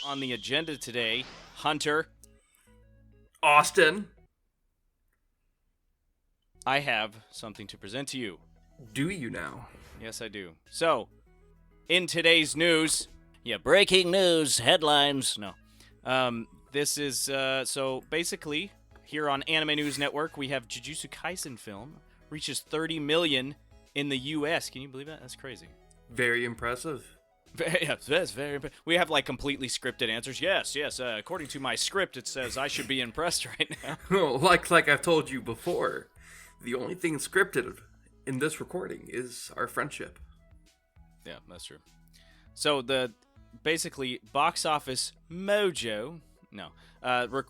On the agenda today, Hunter, Austin, I have something to present to you. do you now? Yes, I do. So, in today's news, breaking news, headlines. No. This is, so basically, here on Anime News Network, we have Jujutsu Kaisen film reaches 30 million in the U.S. Can you believe that? That's crazy. Very impressive. Yeah, that's very. We have like completely scripted answers. Yes. According to my script, it says I should be impressed right now. like I've told you before, the only thing scripted in this recording is our friendship. Yeah, that's true. So basically Box Office Mojo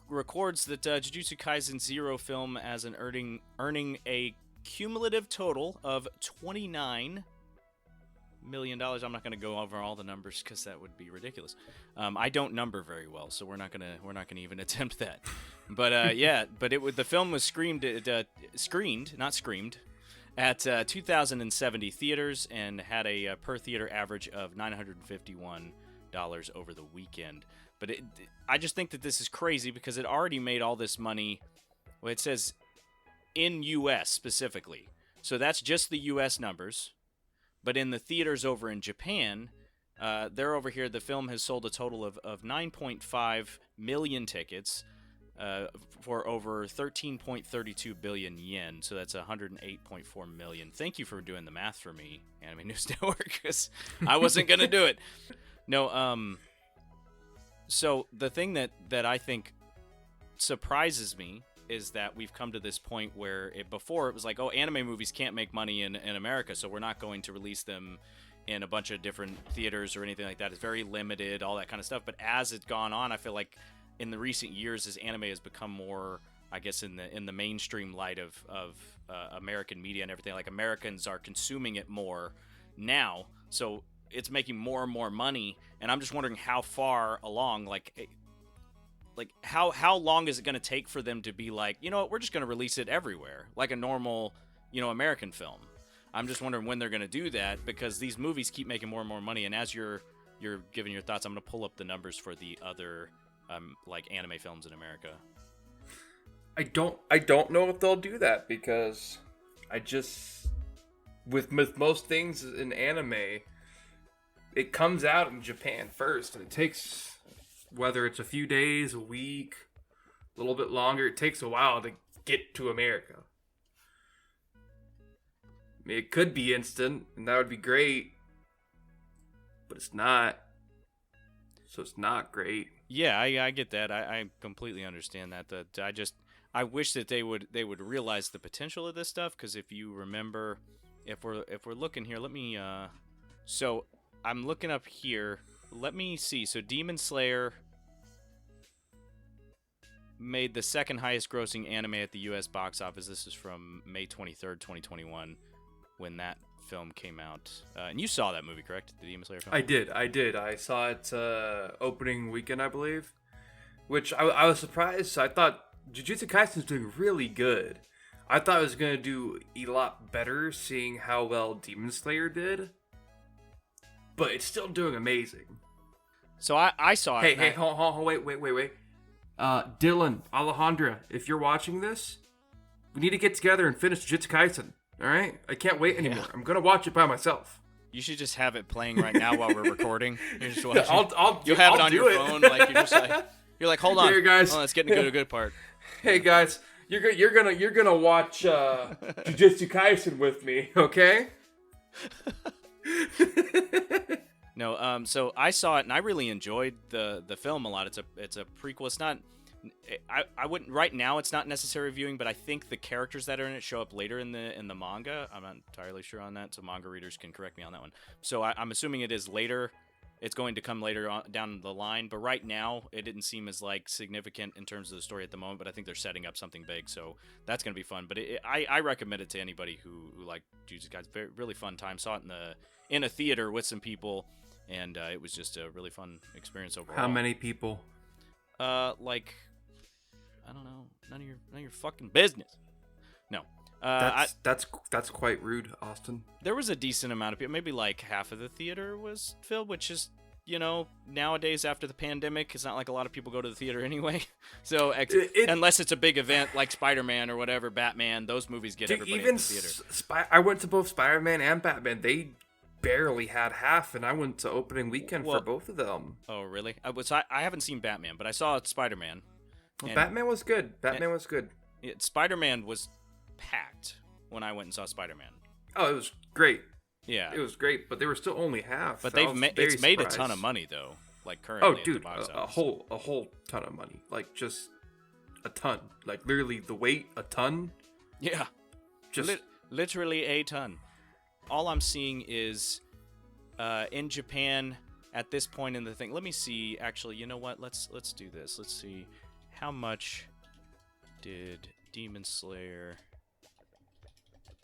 records that Jujutsu Kaisen Zero film as an earning a cumulative total of $29 million. I'm not going to go over all the numbers because that would be ridiculous. I don't number very well, so we're not gonna even attempt that. But the film was screened, not screamed, at 2,070 theaters and had a per theater average of $951 over the weekend. But I just think that this is crazy because it already made all this money. Well, it says in U.S. specifically, so that's just the U.S. numbers. But in the theaters over in Japan, they're over here. The film has sold a total of 9.5 million tickets for over 13.32 billion yen. So that's 108.4 million. Thank you for doing the math for me, Anime News Network, because I wasn't going to do it. No, so the thing that I think surprises me is that we've come to this point where before it was like, oh, anime movies can't make money in America, so we're not going to release them in a bunch of different theaters or anything like that. It's very limited, all that kind of stuff. But as it's gone on, I feel like in the recent years, as anime has become more, I guess, in the mainstream light of American media and everything, like Americans are consuming it more now, so it's making more and more money. And I'm just wondering how far along, like how long is it going to take for them to be like, you know what, we're just going to release it everywhere like a normal, American film. I'm just wondering when they're going to do that, because these movies keep making more and more money. And as you're giving your thoughts, I'm going to pull up the numbers for the other like anime films in America. I don't know if they'll do that, because with most things in anime, it comes out in Japan first, and it takes, whether it's a few days, a week, a little bit longer, it takes a while to get to America. I mean, it could be instant, and that would be great, but it's not. So it's not great. Yeah, I get that. I completely understand that. I wish that they would realize the potential of this stuff, because if you remember, if we're looking here, let me. So I'm looking up here. Let me see. So Demon Slayer made the second highest grossing anime at the U.S. box office. This is from May 23rd, 2021, when that film came out. And you saw that movie, correct? The Demon Slayer film? I did. I saw it opening weekend, I believe, which I was surprised. I thought Jujutsu Kaisen was doing really good. I thought it was going to do a lot better, seeing how well Demon Slayer did. But it's still doing amazing. So I saw it. Hey, hold on, wait. Dylan, Alejandra, if you're watching this, we need to get together and finish Jujutsu Kaisen. All right? I can't wait anymore. Yeah. I'm gonna watch it by myself. You should just have it playing right now while we're recording. You're just watching. You'll have it on your phone, like you're like, hold on, here, guys. Oh, let's get into the good part. Hey guys, you're gonna watch Jujutsu Kaisen with me, okay? No, so I saw it and I really enjoyed the film a lot. It's a prequel. It's not. I wouldn't right now. It's not necessary viewing, but I think the characters that are in it show up later in the manga. I'm not entirely sure on that, so manga readers can correct me on that one. So I'm assuming it is later. It's going to come later on down the line, but right now it didn't seem as like significant in terms of the story at the moment. But I think they're setting up something big, so that's going to be fun. But I recommend it to anybody who like Jujutsu Kaisen. Really fun time. Saw it in a theater with some people, and it was just a really fun experience overall. How many people? Like, I don't know. None of your fucking business. No. That's quite rude, Austin. There was a decent amount of people. Maybe like half of the theater was filled, which is, nowadays after the pandemic, it's not like a lot of people go to the theater anyway. So unless it's a big event like Spider-Man or whatever, Batman, those movies get everybody even at the theater. I went to both Spider-Man and Batman. They barely had half, and I went to opening weekend for both of them. Oh, really? I haven't seen Batman, but I saw Spider-Man. Well, Batman was good. Was good. Spider-Man was packed when I went and saw Spider-Man. Oh, it was great. Yeah, it was great, but they were still only half. But it's made a ton of money though. Like currently, dude, at the box a office. whole ton of money. Like just a ton. Like literally the weight, a ton. Yeah, just literally a ton. All I'm seeing is in Japan at this point in the thing. Let me see. Actually, you know what? Let's do this. Let's see how much did Demon Slayer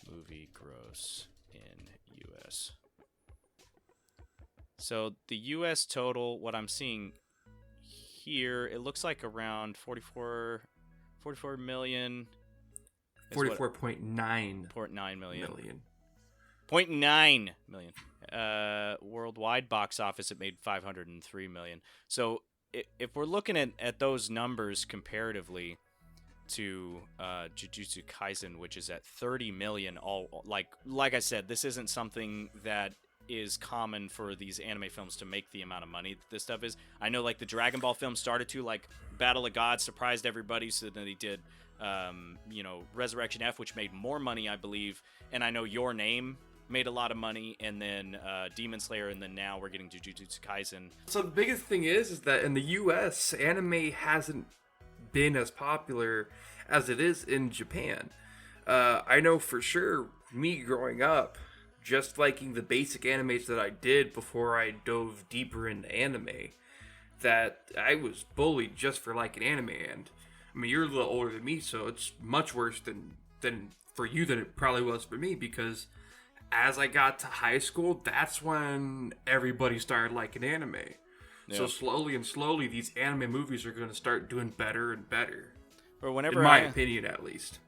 movie gross in U.S. So the U.S. total, what I'm seeing here, it looks like around 44 million. 44.9 million. 0.9 million. Worldwide box office, it made 503 million. So if we're looking at those numbers comparatively to Jujutsu Kaisen, which is at 30 million, all like I said, this isn't something that is common for these anime films to make the amount of money that this stuff is. I know like the Dragon Ball film started to, like Battle of Gods surprised everybody, so then they did Resurrection F, which made more money, I believe, and I know Your Name made a lot of money, and then Demon Slayer, and then now we're getting Jujutsu Kaisen. So the biggest thing is that in the US, anime hasn't been as popular as it is in Japan. I know for sure, me growing up, just liking the basic animes that I did before I dove deeper into anime, that I was bullied just for liking anime. And I mean, you're a little older than me, so it's much worse than for you than it probably was for me, because as I got to high school, that's when everybody started liking anime. Yep. So slowly, these anime movies are going to start doing better and better. Or whenever, in my opinion, at least.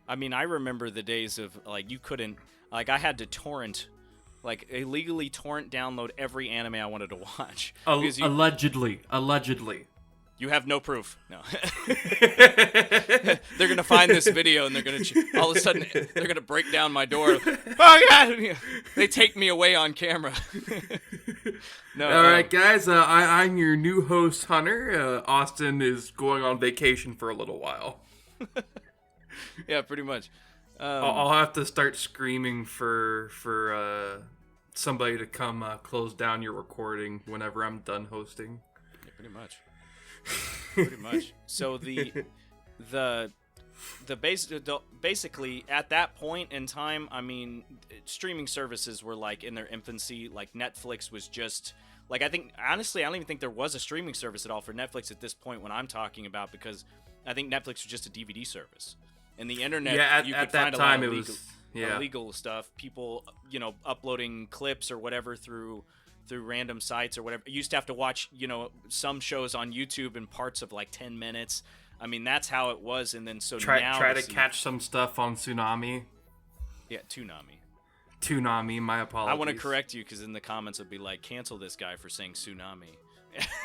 I mean, I remember the days of like you couldn't, like I had to torrent, like illegally torrent download every anime I wanted to watch. Allegedly. You have no proof. No. They're going to find this video and they're going to, all of a sudden, they're going to break down my door. Oh, God! They take me away on camera. No. All right, guys. I'm your new host, Hunter. Austin is going on vacation for a little while. Yeah, pretty much. I'll have to start screaming for somebody to come close down your recording whenever I'm done hosting. Yeah, pretty much. So basically at that point in time, I mean, streaming services were like in their infancy. Like Netflix was just like, I think honestly, I don't even think there was a streaming service at all for Netflix at this point when I'm talking about, because I think Netflix was just a DVD service. And the internet, you could find a lot of illegal stuff. People, uploading clips or whatever through random sites or whatever. You used to have to watch, some shows on YouTube in parts of like 10 minutes. I mean, that's how it was. And then try to catch some stuff on Tsunami. Yeah, Toonami. Toonami, my apologies. I want to correct you because in the comments it'll be like, cancel this guy for saying Tsunami.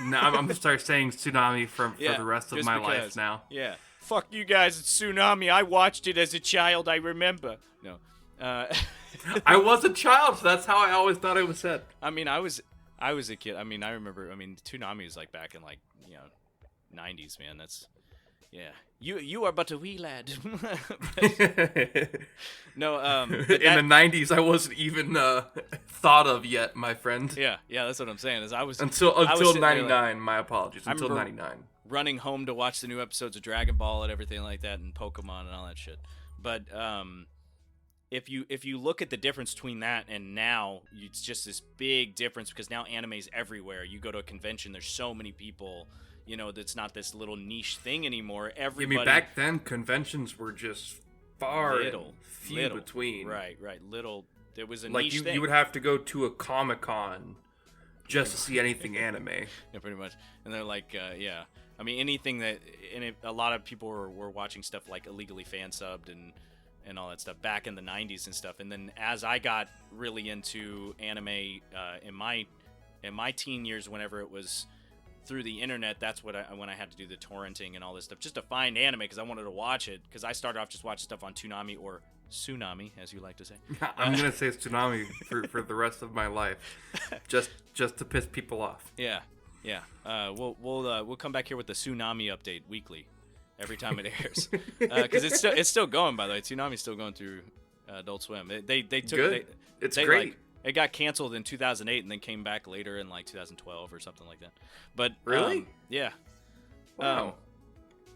No, I'm going to start saying Tsunami for the rest of my life now. Yeah. Fuck you guys, it's Tsunami. I watched it as a child, I remember. No. I was a child, so that's how I always thought it was said. I mean, I was a kid. I mean, I remember, Toonami was like back in 90s, man. That's, yeah. You are but a wee lad. No, but in the 90s, I wasn't even thought of yet, my friend. Yeah, that's what I'm saying. Is I was until 99. My apologies. Until 99. Running home to watch the new episodes of Dragon Ball and everything like that, and Pokemon and all that shit. But if you look at the difference between that and now, it's just this big difference, because now anime's everywhere. You go to a convention, there's so many people. That's not this little niche thing anymore. Everybody. I mean, back then conventions were just far and few between. Right. Little. There was a niche niche thing. You would have to go to a Comic-Con just to see anything anime. Yeah, pretty much. And they're like, yeah. I mean, anything that, and a lot of people were watching stuff like illegally fan subbed and all that stuff back in the 90s and stuff. And then as I got really into anime in my in my teen years, whenever it was through the internet, that's when I had to do the torrenting and all this stuff just to find anime because I wanted to watch it. Because I started off just watching stuff on Toonami or Tsunami, as you like to say. I'm gonna say Tsunami for the rest of my life, just to piss people off. Yeah. We'll come back here with the Tsunami update weekly, every time it airs, because it's still going. By the way, Tsunami's still going through Adult Swim. They took Good. It's they, great. Like, it got canceled in 2008 and then came back later in like 2012 or something like that. But really, yeah. Wow.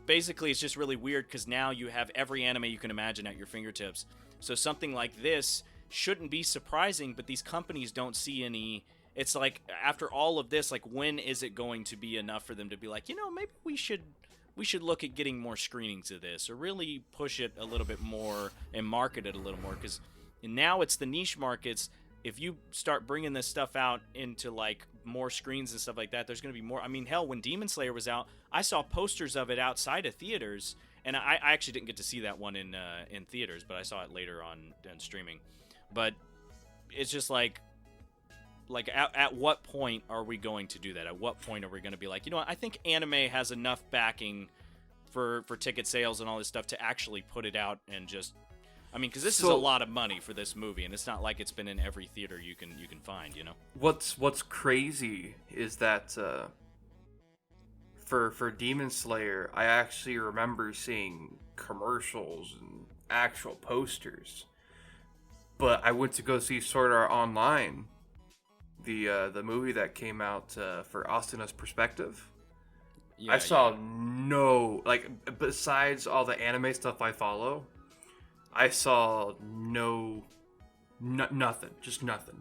Basically, it's just really weird because now you have every anime you can imagine at your fingertips. So something like this shouldn't be surprising, but these companies don't see any. It's like after all of this, like when is it going to be enough for them to be like, maybe we should look at getting more screenings of this or really push it a little bit more and market it a little more, because now it's the niche markets. If you start bringing this stuff out into like more screens and stuff like that, there's going to be more. I mean, hell, when Demon Slayer was out, I saw posters of it outside of theaters, and I actually didn't get to see that one in theaters, but I saw it later on streaming. But it's just like at what point are we going to do that? At what point are we going to be like, I think anime has enough backing for ticket sales and all this stuff to actually put it out and just. I mean, because this is a lot of money for this movie, and it's not like it's been in every theater you can find, What's crazy is that for Demon Slayer, I actually remember seeing commercials and actual posters. But I went to go see Sword Art Online, the movie that came out for Asuna's Perspective. I saw no, like, besides all the anime stuff I follow, I saw nothing, just nothing.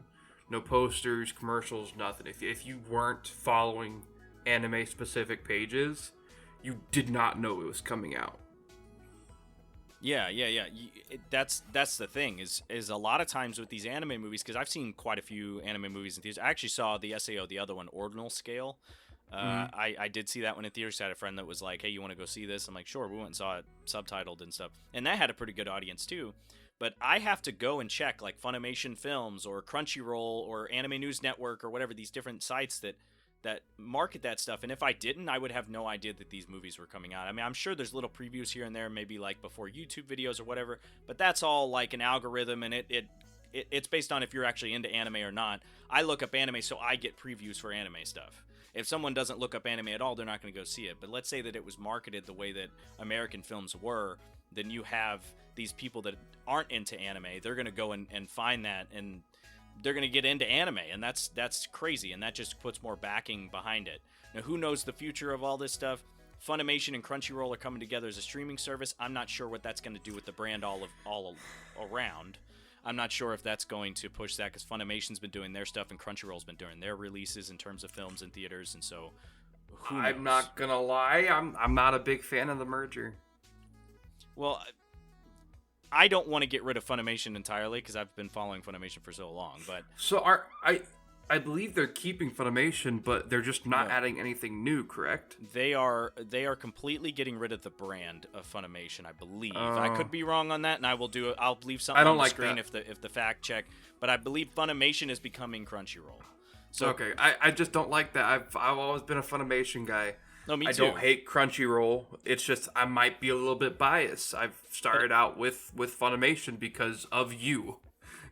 No posters, commercials, nothing. If you weren't following anime-specific pages, you did not know it was coming out. Yeah. That's the thing is a lot of times with these anime movies, because I've seen quite a few anime movies in theaters. I actually saw the SAO, the other one, Ordinal Scale. I did see that one in theaters. I had a friend that was like, hey, you want to go see this? I'm like, sure. We went and saw it subtitled and stuff. And that had a pretty good audience too. But I have to go and check like Funimation Films or Crunchyroll or Anime News Network or whatever, these different sites that market that stuff. And if I didn't, I would have no idea that these movies were coming out. I mean, I'm sure there's little previews here and there, maybe like before YouTube videos or whatever. But that's all like an algorithm, and it's based on if you're actually into anime or not. I look up anime, so I get previews for anime stuff. If someone doesn't look up anime at all, they're not going to go see it. But let's say that it was marketed the way that American films were, then you have these people that aren't into anime. They're going to go and find that, and they're going to get into anime, and that's crazy, and that just puts more backing behind it. Now, who knows the future of all this stuff? Funimation and Crunchyroll are coming together as a streaming service. I'm not sure what that's going to do with the brand all around. I'm not sure if that's going to push that, because Funimation's been doing their stuff and Crunchyroll's been doing their releases in terms of films and theaters, and so who knows? I'm not gonna lie, I'm not a big fan of the merger. Well, I don't want to get rid of Funimation entirely because I've been following Funimation for so long, but so I believe they're keeping Funimation, but they're just not adding anything new, correct? They are completely getting rid of the brand of Funimation, I believe. I could be wrong on that, and I'll leave something on the screen if the fact check. But I believe Funimation is becoming Crunchyroll. So okay, I just don't like that. I've always been a Funimation guy. No, me too. I don't hate Crunchyroll. It's just I might be a little bit biased. I've started out with Funimation because of you.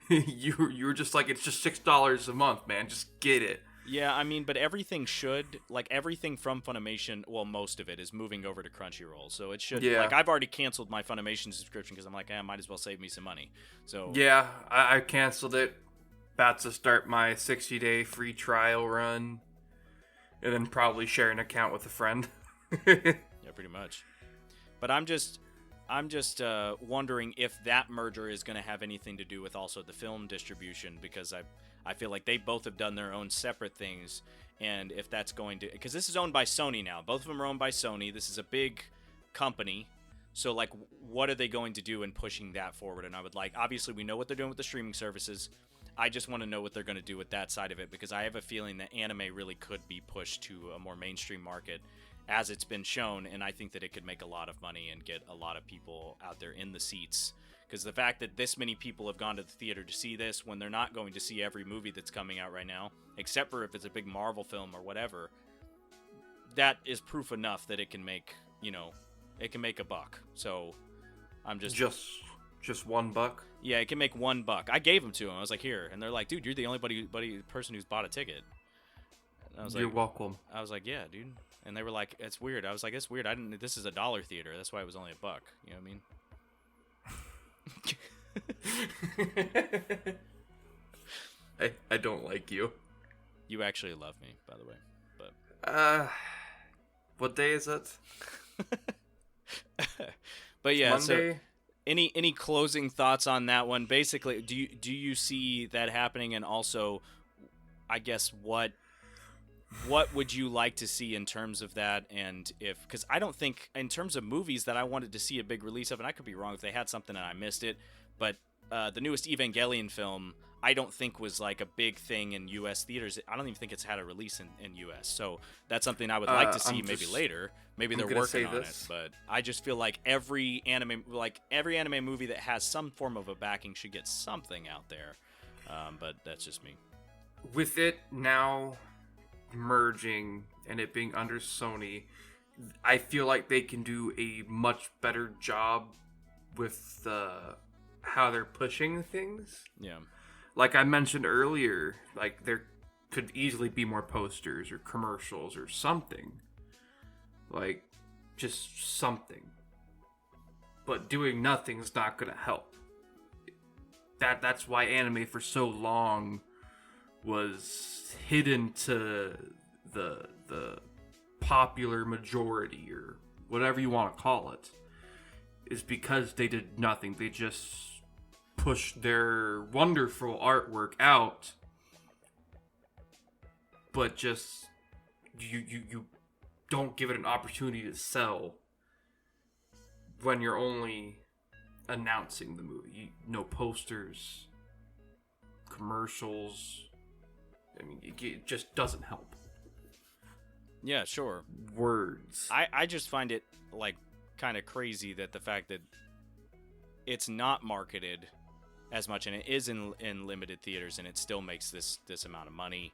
You were just like, it's just $6 a month, man. Just get it. Yeah, I mean, but everything from Funimation, well, most of it is moving over to Crunchyroll. So it should, like, I've already canceled my Funimation subscription because I'm like, I might as well save me some money. So yeah, I canceled it. About to start my 60-day free trial run. And then probably share an account with a friend. Yeah, pretty much. But I'm just wondering if that merger is going to have anything to do with also the film distribution, because I feel like they both have done their own separate things, and if that's going to, because this is owned by Sony now. Both of them are owned by Sony. This is a big company. So like, what are they going to do in pushing that forward? And I would like, obviously we know what they're doing with the streaming services. I just want to know what they're going to do with that side of it, because I have a feeling that anime really could be pushed to a more mainstream market as it's been shown, and I think that it could make a lot of money and get a lot of people out there in the seats, because the fact that this many people have gone to the theater to see this when they're not going to see every movie that's coming out right now, except for if it's a big Marvel film or whatever, that is proof enough that it can make, it can make a buck. So I'm just $1. Yeah, it can make $1. I gave them to them. I was like, here, and they're like, dude, you're the only person who's bought a ticket. And I was You're like, welcome. I was like, yeah, dude. And they were like, it's weird. I was like, it's weird. This is a dollar theater. That's why it was only $1. You know what I mean? I don't like you. You actually love me, by the way. But what day is it? But yeah, Monday? so any closing thoughts on that one? Basically, do you see that happening? And also, I guess what would you like to see in terms of that? And because I don't think in terms of movies that I wanted to see a big release of, and I could be wrong if they had something and I missed it, but the newest Evangelion film, I don't think was like a big thing in U.S. theaters. I don't even think it's had a release in U.S. So that's something I would like to see maybe later. Maybe they're working on it, but I just feel like every anime movie that has some form of a backing should get something out there. But that's just me. With it now merging and it being under Sony, I feel like they can do a much better job with how they're pushing things. Yeah. Like I mentioned earlier, like there could easily be more posters or commercials or something. Like just something. But doing nothing's not gonna help. That's why anime for so long was hidden to the popular majority, or whatever you want to call it, is because they did nothing. They just pushed their wonderful artwork out, but just you don't give it an opportunity to sell when you're only announcing the movie. No posters, commercials. I mean, it just doesn't help. Yeah, sure. Words. I just find it like kind of crazy that the fact that it's not marketed as much and it is in limited theaters and it still makes this amount of money.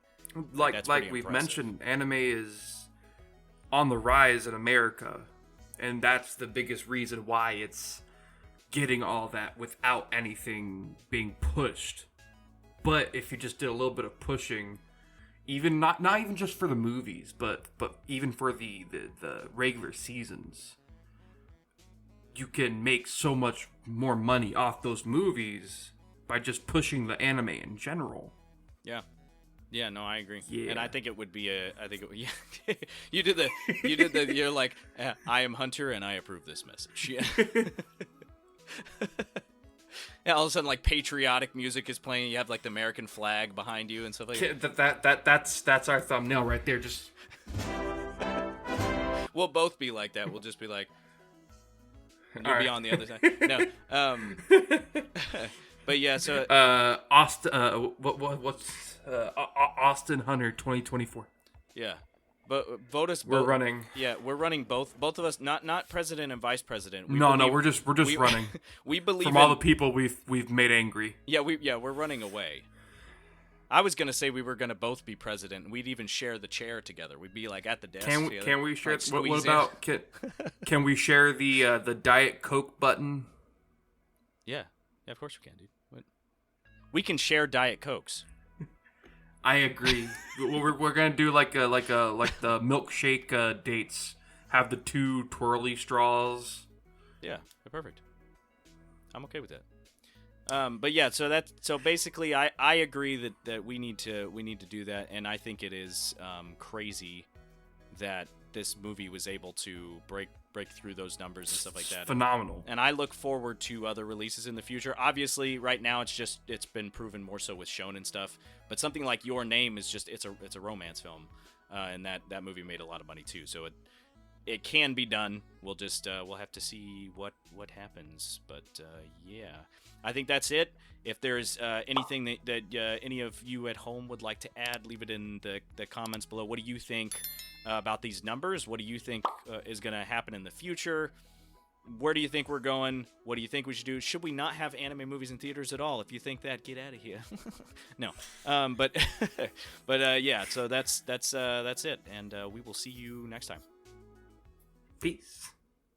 Like we've mentioned, anime is on the rise in America, and that's the biggest reason why it's getting all that without anything being pushed. But if you just did a little bit of pushing, even not even just for the movies, but even for the regular seasons, you can make so much more money off those movies by just pushing the anime in general. Yeah. Yeah, no, I agree. Yeah. And I think it would be yeah. You're like, I am Hunter and I approve this message. Yeah. Yeah, all of a sudden, like, patriotic music is playing. You have, like, the American flag behind you and stuff like that. That's our thumbnail right there. Just we'll both be like that. We'll just be like, you'll all be right. on the other side. No, but yeah. So Austin, what's Austin Hunter 2024? Yeah, but vote us. We're running. Yeah, we're running both of us. Not president and vice president. No, we're just running. We believe from all the people we've made angry. Yeah, we're running away. I was gonna say we were gonna both be president. We'd even share the chair together. We'd be like at the desk. Can we share? Like, what about can we share the Diet Coke button? Yeah, of course we can, dude. We can share Diet Cokes. I agree. we're gonna do like the milkshake dates. Have the 2 twirly straws. Yeah, perfect. I'm okay with that. But yeah, so basically, I agree that we need to do that, and I think it is crazy that this movie was able to break through those numbers and stuff like that. Phenomenal. And I look forward to other releases in the future. Obviously, right now it's been proven more so with shonen stuff. But something like Your Name is just it's a romance film, and that movie made a lot of money too. So it can be done. We'll just we'll have to see what happens. But yeah, I think that's it. If there's anything that any of you at home would like to add, leave it in the comments below. What do you think about these numbers? What do you think is going to happen in the future? where do you think we're going? What do you think we should do? Should we not have anime movies in theaters at all? If you think that, get out of here. No, but yeah. So that's it, and we will see you next time. Peace.